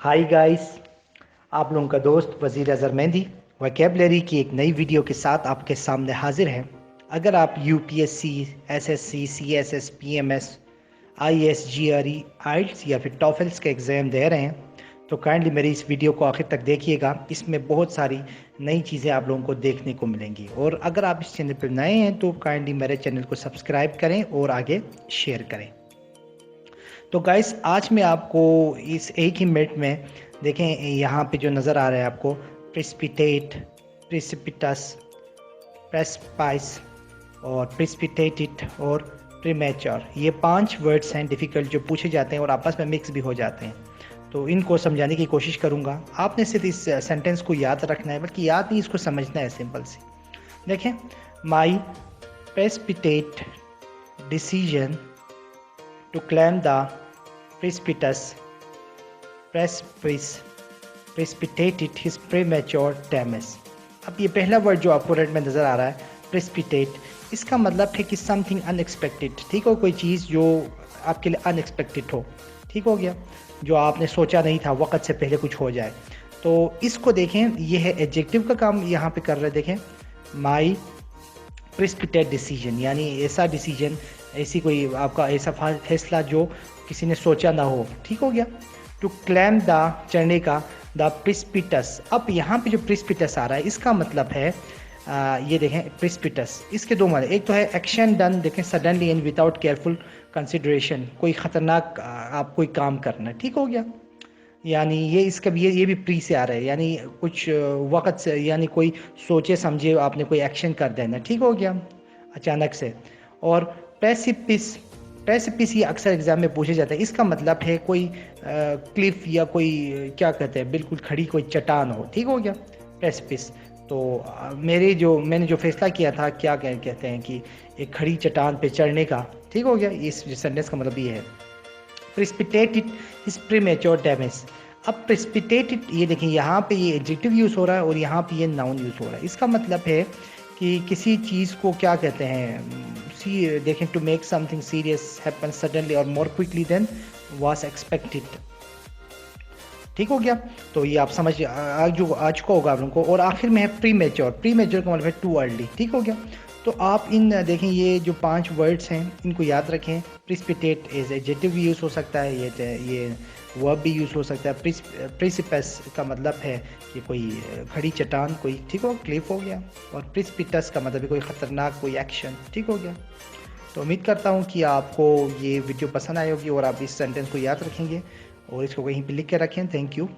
Hi guys, आप लोगों का दोस्त वज़ीर अज़हर मेहंदी वोकैबुलरी की एक नई वीडियो के साथ आपके सामने हाजिर है। अगर आप UPSC, SSC, CSS, PMS, IAS, GRE, IELTS या फिर टॉफल्स के एग्ज़ाम दे रहे हैं तो काइंडली मेरी इस वीडियो को आखिर तक देखिएगा। इसमें बहुत सारी नई चीज़ें आप लोगों को देखने को मिलेंगी। और अगर आप इस चैनल पर नए हैं तो काइंडली मेरे चैनल को सब्सक्राइब करें और आगे शेयर करें। तो गाइस, आज मैं आपको इस एक ही मिनट में देखें, यहाँ पे जो नज़र आ रहा है आपको प्रेसिपिटेट, प्रेसिपिटस, प्रेसिपाइस और प्रेसिपिटेटेड और प्रीमेच्योर, ये 5 वर्ड्स हैं डिफ़िकल्ट जो पूछे जाते हैं और आपस में मिक्स भी हो जाते हैं। तो इनको समझाने की कोशिश करूँगा। आपने सिर्फ इस सेंटेंस को याद रखना है, बल्कि याद नहीं, इसको समझना है सिंपल सी। देखें, my precipitate decision to climb the precipitous precipice precipitated his premature damage। अब ये पहला वर्ड जो आपको रेड में नज़र आ रहा है प्रेसिपिटेट, इसका मतलब है कि समथिंग अनएक्सपेक्टेड। ठीक हो, कोई चीज़ जो आपके लिए अनएक्सपेक्टेड हो, ठीक हो गया, जो आपने सोचा नहीं था, वक्त से पहले कुछ हो जाए। तो इसको देखें, ये है एडजेक्टिव का काम यहाँ पे कर रहे हैं। देखें, माई प्रेसिपिटेट डिसीजन, यानी ऐसा डिसीजन, ऐसी कोई आपका ऐसा फैसला जो किसी ने सोचा ना हो। ठीक हो गया। टू क्लैम द, चढ़ने का, द प्रेसिपिटस। अब यहाँ पे जो प्रेसिपिटस आ रहा है इसका मतलब है ये देखें प्रेसिपिटस, इसके दो मतलब, एक तो है एक्शन डन, देखें suddenly and without careful consideration, कोई ख़तरनाक आप कोई काम करना। ठीक हो गया, यानी ये इसका भी ये भी प्री से आ रहा है, यानी कुछ वक्त से, यानी कोई सोचे समझे आपने कोई एक्शन कर देना। ठीक हो गया, अचानक से। और प्रेसिपिस, प्रेसिपिस ये अक्सर एग्जाम में पूछे जाता है। इसका मतलब है कोई क्लिफ या कोई क्या कहते हैं, बिल्कुल खड़ी कोई चट्टान हो। ठीक हो गया, प्रेसिपिस। तो मैंने जो फैसला किया था, क्या कहते हैं कि एक खड़ी चट्टान पे चढ़ने का। ठीक हो गया, इस सेंटेंस का मतलब ये है। Precipitated is premature damage. अब प्रेसिपिटेटेड, ये देखिए यहाँ पे ये एडजेक्टिव यूज़ हो रहा है और यहाँ पे ये नाउन यूज़ हो रहा है। इसका मतलब है कि किसी चीज़ को क्या कहते हैं, देखें, to make something serious happen suddenly और more quickly then was expected. ठीक हो गया, तो ये आप समझ आज को होगा आप लोगों को। और आखिर में है प्रीमेच्योर। प्रीमेच्योर का मतलब है टू अर्ली। ठीक हो गया, तो आप इन देखें, ये जो 5 वर्ड्स हैं इनको याद रखें। प्रेसिपिटेट एज एडजेक्टिव भी यूज़ हो सकता है, ये वर्ब भी यूज़ हो सकता है। प्रेसिपिस का मतलब है कि कोई खड़ी चट्टान कोई, ठीक हो, क्लिफ हो गया। और प्रेसिपिटस का मतलब है कोई ख़तरनाक कोई एक्शन। ठीक हो गया। तो उम्मीद करता हूँ कि आपको ये वीडियो पसंद आई होगी और आप इस सेंटेंस को याद रखेंगे और इसको कहीं पे लिख के रखें। Thank you.